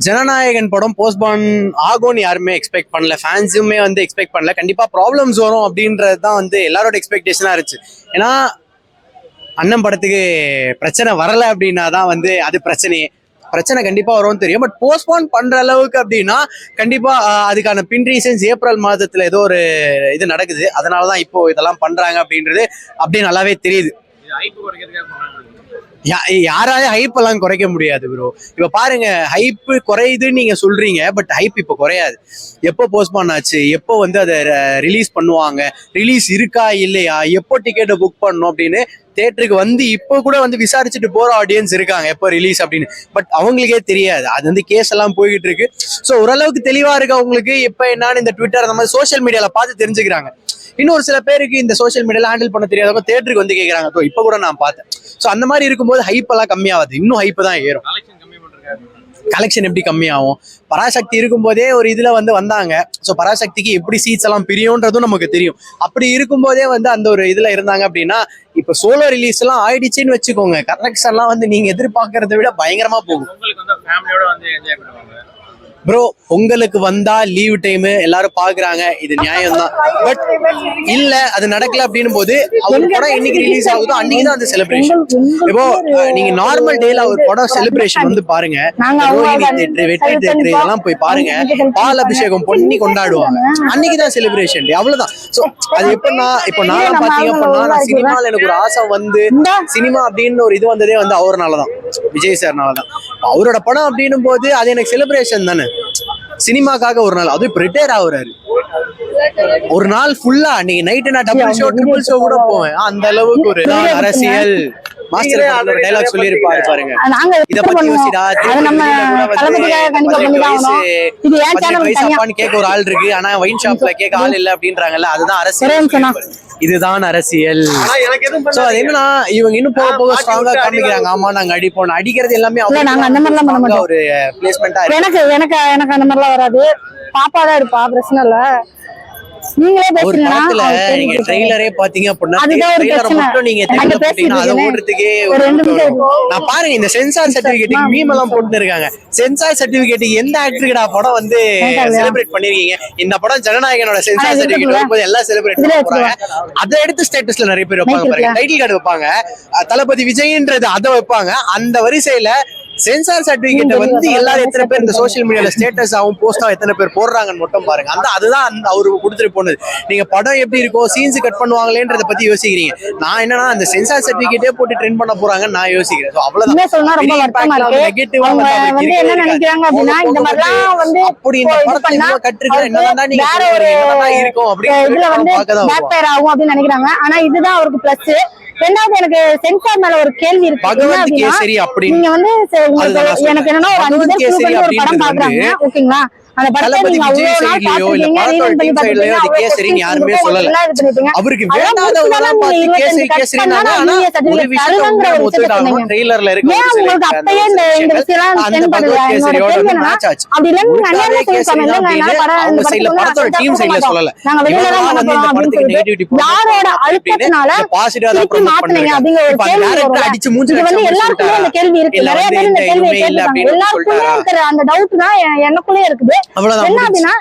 ஜனநாயகன் படம் போஸ்ட்பான் ஆகும்னு யாருமே எக்ஸ்பெக்ட் பண்ணல, ஃபேன்ஸுமே வந்து எக்ஸ்பெக்ட் பண்ணல. கண்டிப்பா ப்ராப்ளம்ஸ் வரும் அப்படின்றது தான் வந்து எல்லாரோட எக்ஸ்பெக்டேஷனா இருந்துச்சு. ஏன்னா அண்ணன் படத்துக்கு பிரச்சனை வரல அப்படின்னா தான் வந்து அது பிரச்சனை கண்டிப்பா வரும்னு தெரியும். பட் போஸ்ட்போன் பண்ற அளவுக்கு அப்படின்னா கண்டிப்பா அதுக்கான பின் ரீசன்ஸ் ஏப்ரல் மாதத்துல ஏதோ ஒரு இது நடக்குது, அதனாலதான் இப்போ இதெல்லாம் பண்றாங்க அப்படின்றது அப்படியே நல்லாவே தெரியுது. யாராலையும் ஹைப் எல்லாம் குறைக்க முடியாது ப்ரோ. இப்ப பாருங்க, ஹைப் குறையுதுன்னு நீங்க சொல்றீங்க, பட் ஹைப் இப்ப குறையாது. எப்போ போஸ்ட்பான் ஆச்சு, எப்போ வந்து அதை ரிலீஸ் பண்ணுவாங்க, ரிலீஸ் இருக்கா இல்லையா, எப்போ டிக்கெட்டை புக் பண்ணணும் அப்படின்னு தேட்டருக்கு வந்து இப்போ கூட வந்து விசாரிச்சுட்டு போற ஆடியன்ஸ் இருக்காங்க எப்போ ரிலீஸ் அப்படின்னு. பட் அவங்களுக்கே தெரியாது, அது வந்து கேஸ் எல்லாம் போய்கிட்டு இருக்கு. ஸோ ஓரளவுக்கு தெளிவா இருக்கு அவங்களுக்கு இப்ப என்னன்னு இந்த ட்விட்டர் அந்த மாதிரி சோசியல் மீடியால பார்த்து தெரிஞ்சுக்கிறாங்க. இன்னொரு சில பேருக்கு இந்த சோசியல் மீடியால ஹேண்டில் பண்ண தெரியாதவங்க தேட்டருக்கு வந்து கேட்கறாங்க. இப்ப கூட நான் பார்த்தேன். ஸோ அந்த மாதிரி இருக்கும்போது ஹைப் எல்லாம் கம்மியாகாது, இன்னும் ஹைப் தான் ஏறும். கலெக்ஷன் எப்படி கம்மியாகும்? பராசக்தி இருக்கும்போதே ஒரு இதுல வந்து வந்தாங்க. ஸோ பராசக்திக்கு எப்படி சீட்ஸ் எல்லாம் பிரியும்ன்றதும் நமக்கு தெரியும். அப்படி இருக்கும்போதே வந்து அந்த ஒரு இதுல இருந்தாங்க அப்படின்னா இப்ப சோலோ ரிலீஸ் எல்லாம் ஆயிடுச்சுன்னு வச்சுக்கோங்க, கலெக்ஷன் எல்லாம் வந்து நீங்க எதிர்பார்க்கறத விட பயங்கரமா போகும். ப்ரோ பொங்கலுக்கு வந்தா லீவ் டைம் எல்லாரும் பாக்குறாங்க, இது நியாயம் தான். பட் இல்ல அது நடக்கல அப்படின்னும் போது அவர் படம் என்னைக்கு ரிலீஸ் ஆகுதோ அன்னைக்குதான் அந்த செலிப்ரேஷன். இப்போ நீங்க நார்மல் டேல அவர் படம் செலிப்ரேஷன் வந்து பாருங்க, ரோஹிணி தேட்டர், வெற்றி தேட்டர் இதெல்லாம் போய் பாருங்க, பால் அபிஷேகம் பண்ணி கொண்டாடுவாங்க, அன்னைக்குதான் செலிப்ரேஷன் டே, அவ்வளவுதான். சோ அது எப்படின்னா இப்போ நான் பாத்தீங்க அப்படின்னா நான் சினிமால எனக்கு ஒரு ஆசை வந்து சினிமா அப்படின்னு ஒரு இது வந்ததே வந்து அவர்னாலதான், விஜய் சார்னாலதான். அவரோட படம் அப்படின்னும் போது அது எனக்கு செலிப்ரேஷன் தானே. சினிமாக்காக ஒரு நாள், அதுவும் ரிட்டையர் ஆகுறாரு, ஒரு நாள் ஃபுல்லா நீங்க நைட்டு நான் டபுள் ஷோ ட்ரிபிள் ஷோ கூட போவேன். அந்த அளவுக்கு ஒரு அரசியல் மாஸ்டர் ஒரு டைலாக் சொல்லியிருப்பாரு பாருங்க, இத பத்தி யோசிடா வயசாப்பான்னு கேட்க ஒரு ஆள் இருக்கு, ஆனா ஒயின் ஷாப்ல கேட்க ஆள் இல்ல அப்படின்றாங்கல்ல, அதுதான் அரசியல், இதுதான் அரசியல். சோ அது என்னன்னா இவங்க இன்னும் போக போக ஸ்ட்ராங்கா காமிக்கிறாங்க. ஆமா நாங்க அடிப்போம், அடிக்கிறது எல்லாமே ஒரு பிளேஸ்மெண்டா இருக்கு. எனக்கு அந்த மாதிரிலாம் வராது, பாப்பா தான் இருப்பா, பிரச்சனை இல்ல. நீங்களே பேசுறீங்க, நீங்க ட்ரெய்லரே பாத்தீங்க அப்படின்னா ட்ரெய்லரை மட்டும் நீங்க அதை ஓடுறதுக்கே நான் பாருங்க. இந்த சென்சார் சர்டிபிகேட்டுக்கு மீம் எல்லாம் போட்டு இருக்காங்க. சென்சார் சர்டிபிகேட்டுக்கு எந்த ஆக்டருக்குடா படம் வந்து செலிப்ரேட் பண்ணிருக்கீங்க? இந்த படம் ஜனநாயகனோட சென்சார் சர்டிபிகேட் வரும்போது எல்லாம் செலிப்ரேட் பண்றாங்க. அதை எடுத்து ஸ்டேட்டஸ்ல நிறைய பேர் வைப்பாங்க பாருங்க, டைட்டில் கார்டு வைப்பாங்க, தளபதி விஜய்ன்றது அதை வைப்பாங்க. அந்த வரிசையில சென்சார் சர்டிபிகேட் வந்து எல்லாரும் எத்தனை பேர் இந்த சோசியல் மீடியால ஸ்டேட்டஸ் ஆகும் போஸ்டா எத்தனை பேர் போடுறாங்கன்னு மட்டும் பாருங்க. அதுதான் அவரு கொடுத்துட்டு போனது. நீங்க படம் எப்படி இருக்கும், சீன்ஸ் கட் பண்ணுவாங்களேன்றத பத்தி யோசிக்கிறீங்க. நான் என்னன்னா அந்த சென்சார் சர்டிபிகேட்டே போட்டு ட்ரெண்ட் பண்ண போறாங்கன்னு நான் யோசிக்கிறேன். அவ்வளவுதான். அப்படி இந்த படத்துல கட்டுருக்க என்னதான் நீங்க இருக்கும் அப்படின்னு நினைக்கிறாங்க. ஆனா இதுதான் அவருக்கு பிளஸ். ரெண்டாவது எனக்கு சென்சார் மேல ஒரு கேள்வி இருக்கு. பகவந்த் கேசரி அப்படி நீங்க வந்து எனக்கு என்னன்னா ஒரு 5 பேர் ஒரு படம் பாக்குறாங்க, ஓகேங்களா? அந்த படத்தை நீங்க அவ்வளவு நாள் பாத்துட்டீங்க, ரீவைண்ட் பண்ணி பாத்துட்டீங்க, யாருமே சொல்லல. அவருக்கு வேண்டாதவங்கலாம் பார்த்து கேசரி கேசரினாங்க. ஆனா ஒரு விஷயம் ஒத்துட்டாங்க, ட்ரெய்லர்ல இருக்கு. உங்களுக்கு அப்பயே இந்த விஷயம் அந்த பகவந்த் கேசரியோட மேட்ச் ஆச்சு. அப்படி இல்ல நீங்க அண்ணே சொல்லுங்க, அவங்க சைடுல படத்தோட டீம் சைடுல சொல்லல. நாங்க வெளியில தான் பண்ண போறோம் அப்படின்னு சொல்லிட்டு யாரோட அழுத்தத்தினால பாசிட்டிவா தான் மாத்துனீங்க அப்படிங்கிற ஒரு கேள்வி வரும். அடிச்சு மூஞ்சி இது வந்து எல்லாருக்குமே இந்த கேள்வி இருக்கு. நிறைய பேர் இந்த கேள்வியை கேட்கறாங்க. எல்லாருக்குமே இருக்கிற அந்த டவுட் தான் எனக்குள்ளே இருக்குது. என்ன அப்படின்னா